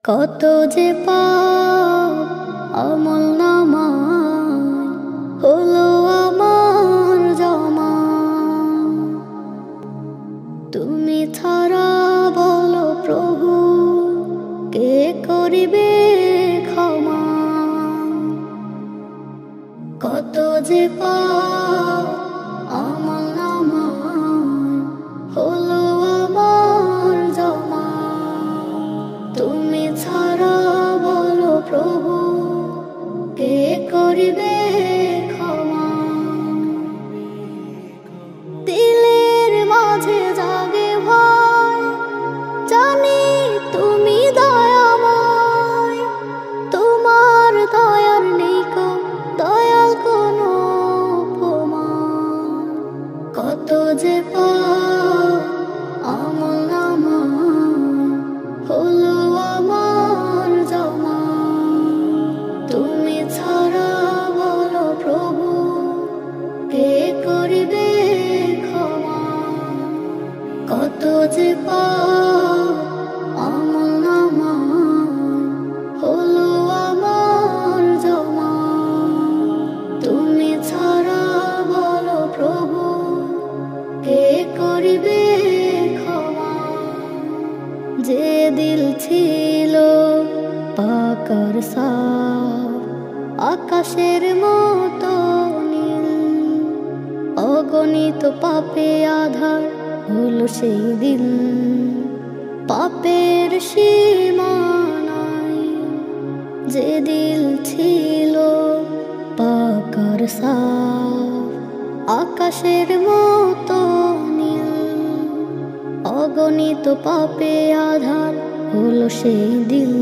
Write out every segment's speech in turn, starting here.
কত যে পাপ আমল নামায় হলো আমার জমা। তুমি ছাড়া বলো প্রভু কে করিবে ক্ষমা। কত যে পাপ আমল নামায় হলো আমার জমা। তুমি ছাড়া বলো প্রভু কে করিবে ক্ষমা। দিলের মাঝে জাগে ভয়, জানি তুমি দয়াময়। তোমার দয়ার নেই কো দয়াল কোনো প্রমাণ। কত যে পাপ আমল নামায় হলো আমার জমা। তুমি ছাড়া বলো প্রভু কে করিবে ক্ষমা। কত যে পাপ আমল নামায় হলো আমার জমা। তুমি ছাড়া বলো প্রভু কে করিবে ক্ষমা। যে দিল ছিল পাকার সাফ আকাশের মতো নীল, অগণিত পাপে আধার হলো সেই দিন। পাপের সীমা নাই। যে দিল ছিল পাকার সাফ আকাশের মতো নীল, অগণিত পাপে আধার হলো সেই দিল।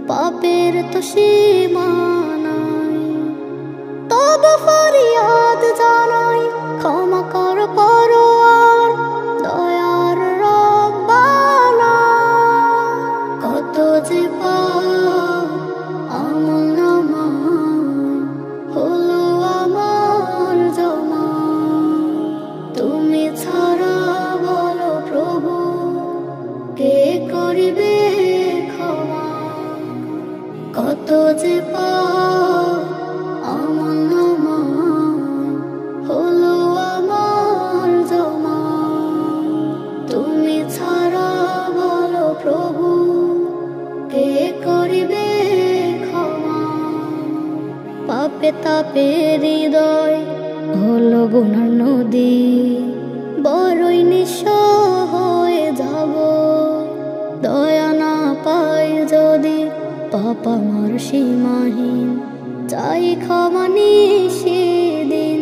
পাপের তো সীমা নাই। তবে ফরিয়াদ জানাই ক্ষমা কর পরোয়ার দয়ার রব্বানা। কত যে পাপ আমল নামায় হলো আমার জমা। তুমি ছাড়া বলো প্রভু কে করিবে ক্ষমা। কত যে পাপ আমল নামায় হলো আমার জমা। তুমি ছাড়া বলো প্রভু কে করিবে ক্ষমা। পাপে তাপে হৃদয় হলো গুনার নদী, বড়ই নিঃস্ব হয়ে যাব। দয়া না পাই যদি পাপ আমার সীমাহীন, চাই ক্ষমা নিশিদিন।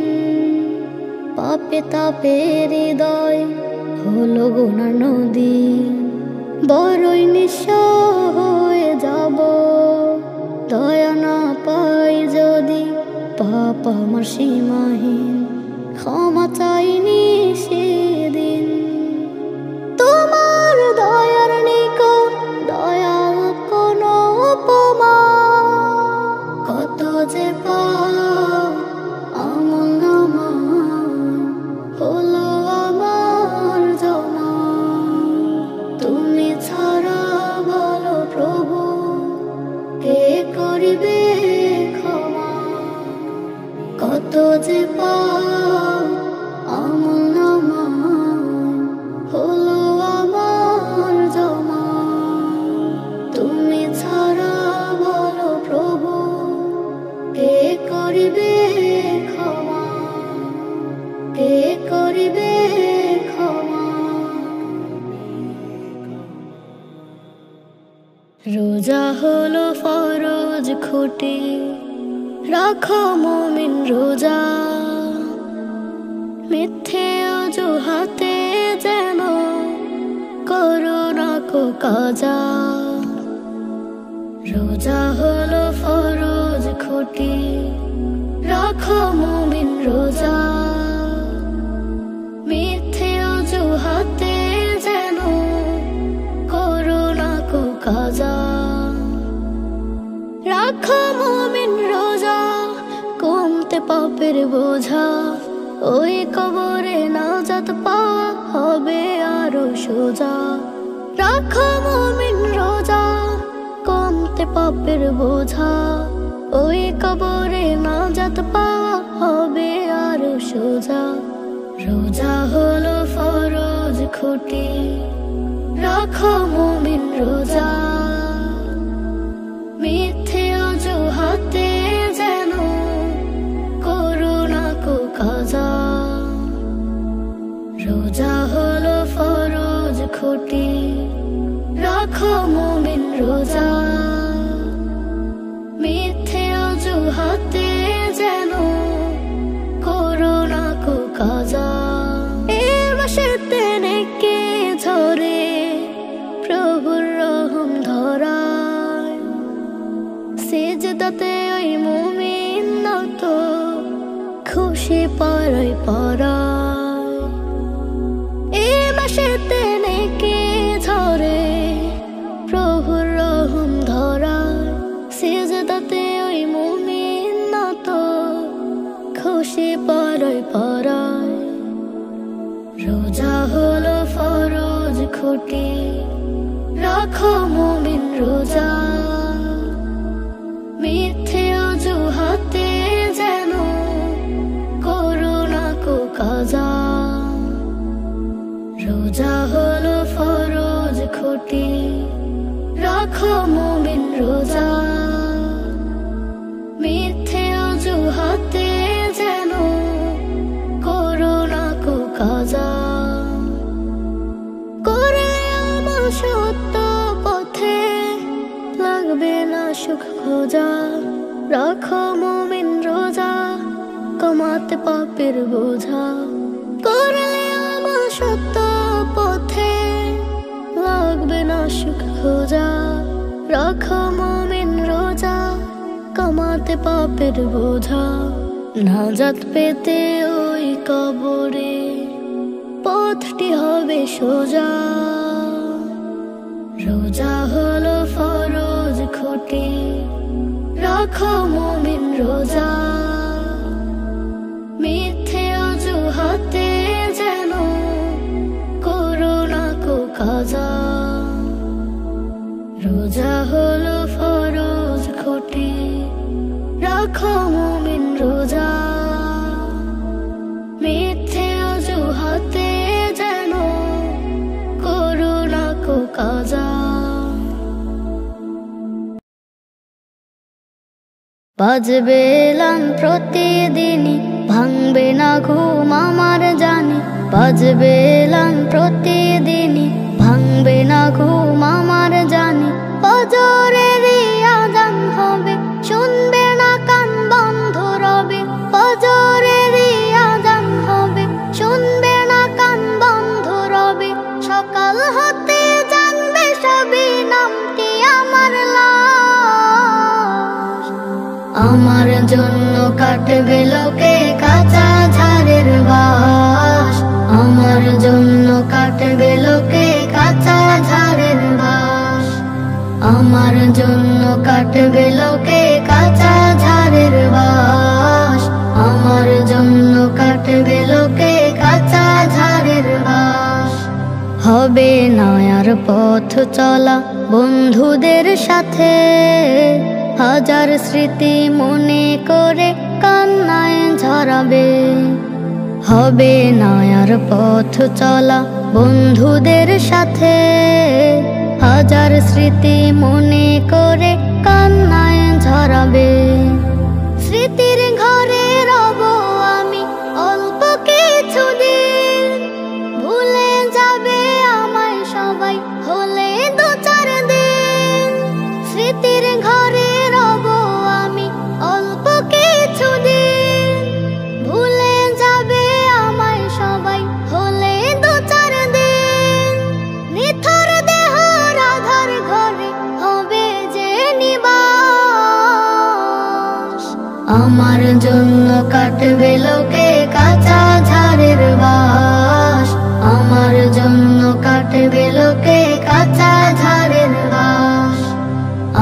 পাপে তাপে হৃদয় হলো গুনার নদী, বড়ই নিঃস্ব হয়ে যাব। দয়া না পাই যদি পাপ আমার সীমাহীন, ক্ষমা চাইনি সেদিন। তোমার দয়ার নিকো দয়াল কোনো উপমা। কত যে পাপ আমল নামায় হলো আমার জমা। তুমি ছাড়া বলো প্রভু কে করিবে ক্ষমা। কত যে পাপ আমল নামায় হলো আমার জমা। তুমি ছাড়া বলো প্রভু কে করিবে ক্ষমা। কে করিবে ক্ষমা। রোজা হলো ফরজ খুঁটি, রাখো মুমিন রোজা। মিথ্যে অজুহাতে যেন করো না কো কাজা। রোজা হলো ফরজ খুঁটি, রাখো মুমিন রোজা। মিথ্যে অজুহাতে যেন করো না কো কাজা। রাখো মুমিন রোজা, কমতে পাপের বোঝা। ওই কবরে নাজাত পাওয়া হবে আরো সোজা। রাখো মুমিন রোজা, পাপের বোঝা। ওই কবরে নাজাত পাওয়া হবে আরো সোজা। রোজা হলো ফরজ খুঁটি, রাখো মুমিন রোজা। মিথ্যে অজুহাতে যেন করো না কো কাজা। রোজা হলো ফরজ খুঁটি, রাখো মুমিন রোজা। মিথ্যে অজুহাতে যেন করো না কো কাজা। এ মাসেতে নেকি ঝরে প্রভুর রহম ধরায়। সিজদাতে ওই মুমিন নত খুশি পারায় পারায়। এ মাসেতে নেকি ঝরে প্রভুর রহম ধরায়। সিজদাতে ওই মুমিন নত খুশি পারায় পারায়। রোজা হলো ফরজ খুঁটি, রাখো মুমিন রোজা। মিথ্যে অজুহাতে যেন করো না কো কাজা। রোজা হলো ফরজ খুঁটি, রাখো মুমিন রোজা। মিথ্যে অজুহাতে যেন করো না কো কাজা। করে আমার সত্য পথে লাগবে না সুখ খোঁজা। রাখো মুমিন রোজা, কমাতে পাপের বোঝা। করলে আমার সত্য পথে লাগবে না সুখ খোঁজা। রাখো মুমিন রোজা, কমাতে পাপের বোঝা। নাজাত পেতে ওই কবরে পথটি হবে সোজা। রোজা হলো ফরজ খুঁটি, রাখো মুমিন রোজা। মিথ্যে অজুহাতে যেন করো না কো কাজা। রোজা হলো ফরজ খুঁটি, রাখো মুমিন রোজা। মিথ্যে অজুহাতে যেন করো না কো কাজা। বাজবে এলান প্রতিদিনই, ভাঙবে না ঘুম আমার জানি। বাজবে এলান প্রতিদিনই, ভাঙবে না ঘুম আমার জানি। ফজরেরই আযান হবে, শুনবে না কান বন্ধ রবে। ফজরেরই আযান হবে, শুনবে না কান বন্ধ রবে। সকাল হতে জানবে সবই, নামটি আমার লাশ। আমার জন্য কাটবে লোকে কাঁচা ঝাড়ের বাস। আমার জন্য কাটবে লোকে কাঁচা ঝাড়ের বাস। আমার জন্য কাটবে লোকে কাঁচা ঝাড়ের বাস। আমার জন্য কাটবে লোকে কাঁচা ঝাড়ের বাস। হবে না আর পথ চলা বন্ধুদের সাথে, হাজার স্মৃতি মনে করে কান্নায় ঝরাবে। হবে না আর পথ চলা বন্ধুদের সাথে, হাজার স্মৃতি মনে করে কান্নায় ঝরাবে। স্মৃতির ঘরে রব আমি অল্প কিছুদিন, ভুলে যাবে আমায় সবাই হলে দু চার দিন। স্মৃতির ঘরে রব আমি অল্প কিছুদিন, ভুলে যাবে আমায় সবাই হলে দু চার দিন। নিথর দেহ রাধার ঘরে হবে যে নিবাস। আমার জন্য কাটবে লোকে কাঁচা ঝাড়ের বাস। আমার জন্য কাটবে লোকে কাঁচা ঝাড়ের বাস।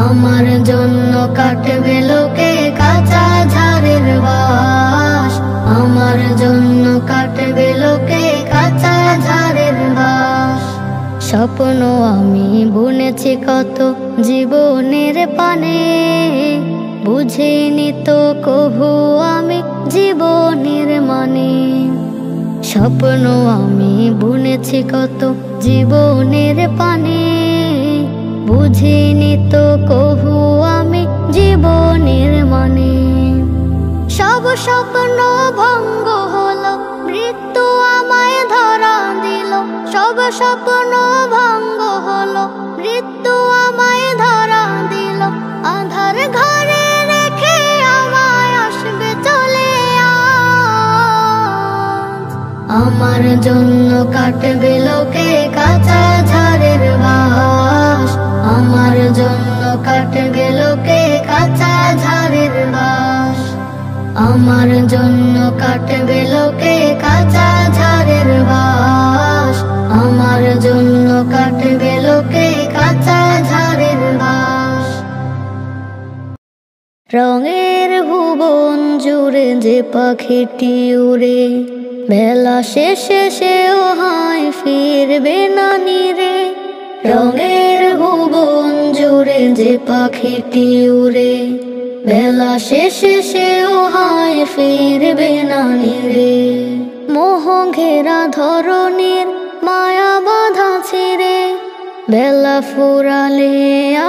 আমার জন্য কাটবে লোকে কাঁচা ঝাড়ের বাস। আমার জন্য কাটবে লোকে কাঁচা ঝাড়ের বাস। স্বপ্ন আমি বুনেছি বুনেছি কত জীবনের পানে, বুঝিনি তো কভু আমি জীবনের মানে। স্বপ্ন আমি বুনেছি কত জীবনের পানে, বুঝিনি তো কভু আমি জীবনের মানে। সব স্বপ্ন ভঙ্গ হলো, মৃত্যু আমায় ধরা দিল। সব স্বপ্ন ভঙ্গ হলো, মৃত্যু আমায় ধরা দিল। আধার ঘরে রেখে আমায় আসবে চলে আজ। আমার জন্য কাটবে লোকে কাঁচা ঝাড়ের বাস, আমার জন্য কাটবে লোকে কাঁচা ঝাড়ের বাস। আমার জন্য কাটবে লোকে কাঁচা ঝাড়ের বাস, আমার জন্য কাটবে লোকে কাঁচা ঝাড়ের বাস। রঙের ভুবন জুড়ে যে পাখিটি উড়ে, বেলা শেষে সেও হায় ফিরবে না নিরে। রঙের ভুবন জুড়ে যে পাখিটি উড়ে, বেলা শেষে সেও হায় ফিরবে না নিরে। মোহ ঘেরা ধরনের মায়া বাঁধা ছিঁড়ে, বেলা ফুরালে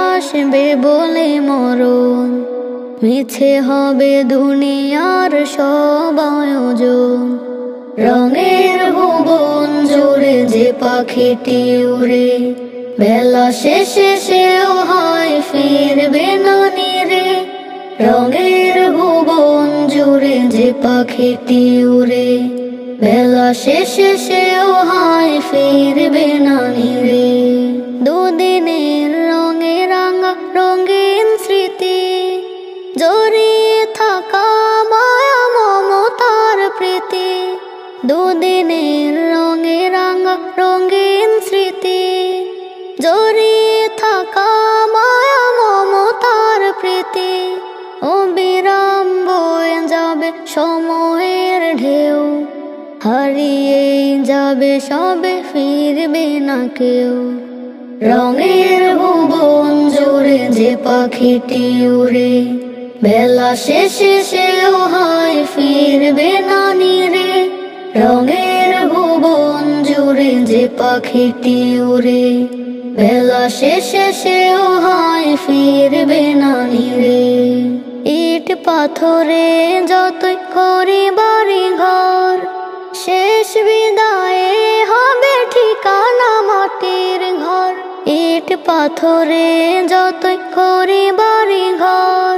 আসবে বলে মরণ। মিছে হবে দুনিয়ার সব আয়োজন। রঙের ভুবন জুড়ে যে পাখিটি উড়ে, বেলা শেষে সেও হায় ফিরবে না নিরে। রঙের ভুবন জুড়ে যে পাখিটি উড়ে, বেলা শেষে সেও হায় ফিরবে না নিরে। দুদিনের রঙে রাঙা রঙিন স্মৃতি, জড়িয়ে থাকা মায়া মমতার প্রীতি। দুদিনের রঙে রাঙা রঙিন স্মৃতি, জড়িয়ে থাকা মায়া মমতার প্রীতি। অবিরাম বয়ে যাবে সময়ের ঢেউ, হারিয়ে যাবে সবে ফিরবে না কেউ। রঙের ভুবন জুড়ে যে পাখিটি উড়ে, বেলা শেষে সেও হায় ফিরবে না নিরে। রঙের ভুবন জুড়ে যে পাখিটি উড়ে, বেলা শেষে সেও হায় ফিরবে না নিরে। ইট পাথরে যতই করি বাড়ি ঘর, শেষ বিদায়ে হবে ঠিকানা মাটির ঘর। ইট পাথরে যতই করি বাড়ি ঘর,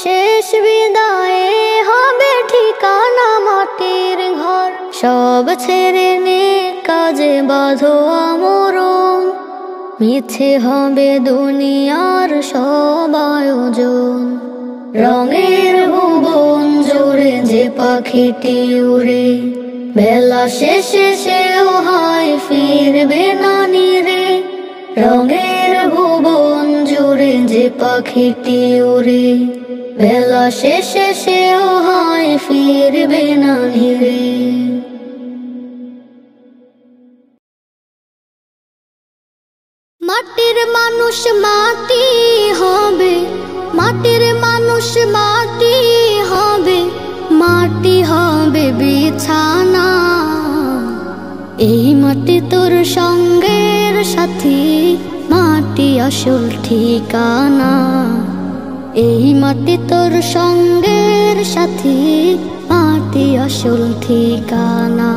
শেষ বিদায়ে হবে ঠিকানা মাটির ঘর। সব ছেড়ে নে কাজে বাঁধো আমরণ, মিছে হবে দুনিয়ার সব আয়োজন। রঙের ভুবন জুড়ে যে পাখিটি উড়ে, বেলা শেষে সেও হায় ফিরবে না নিরে। রঙের ভুবন জুড়ে যে পাখিটি উড়ে, বেলা শেষে সেও হায় ফিরবে না নিরে। মাটির মানুষ মাটি হবে, মাটির মানুষ মাটি হবে, মাটি হবে বিছানা। এই মাটি তোর সঙ্গের সাথী, মাটি আসল ঠিকানা। এই মাটি তোর সঙ্গের সাথী, মাটি আসল ঠিকানা।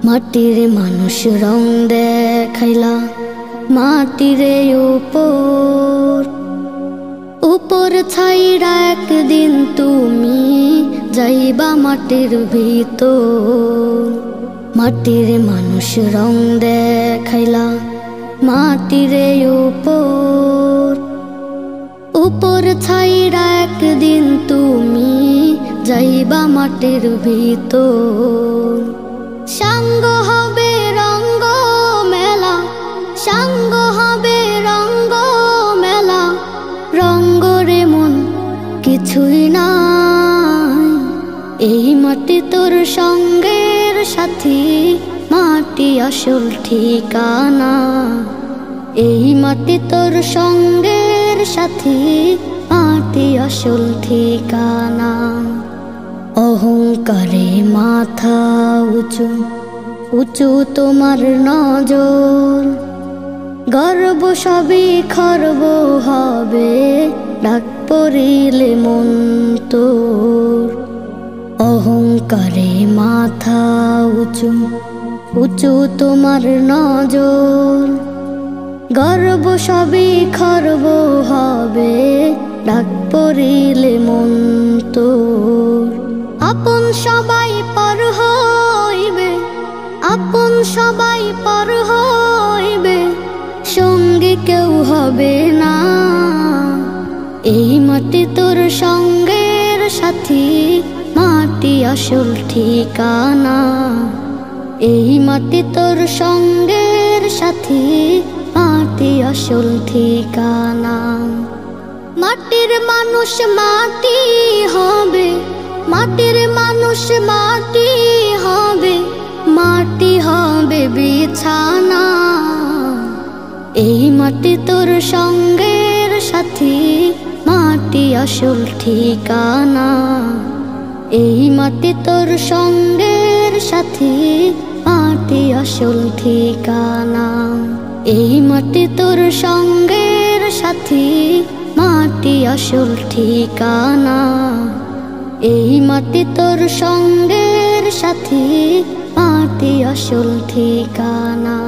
মাটির মানুষ রং দেখাইলা মাটির উপর, উপর ছাইরা একদিন তুমি যাইবা মাটির ভিতর। মাটির মানুষ রং দেখাইলা মাটির উপর, উপর ছাইরা একদিন তুমি যাইবা মাটির ভিতর। সাঙ্গ হবে রঙ্গ মেলা, সাঙ্গ হবে রঙ্গ মেলা। রঙ্গরে মন কিছুই নাই, এই মাটি তোর সঙ্গের সাথী, মাটি আসল ঠিকানা। এই মাটি তোর সঙ্গের সাথী, মাটি আসল ঠিকানা। অহংকারে মাথা উঁচু উঁচু তোমার নজর, গর্ব সবই খর্ব হবে, ডাক পড়িলে মন তোর। অহংকারে মাথা উঁচু উঁচু তোমার নজর, গর্ব সবই খর্ব হবে, ডাক পড়িলে মন তোর। আপন সবাই পর হইবে, আপন সবাই পর হইবে, সঙ্গী কেউ হবে না। এই মাটি তোর সঙ্গের সাথী, মাটি আসল ঠিকানা। এই মাটি তোর সঙ্গের সাথী, মাটি আসল ঠিকানা। মাটির মানুষ মাটি হবে, মাটির মানুষ মাটি হবে, মাটি হবে বিছানা। এই মাটি তোর সঙ্গের সাথী, মাটি আসল ঠিকানা। এই মাটি তোর সঙ্গের সাথী, মাটি আসল ঠিকানা। এই মাটি তোর সঙ্গের সাথী, মাটি আসল ঠিকানা। এই মাটি তোর সঙ্গের সাথী, মাটি আসল ঠিকানা।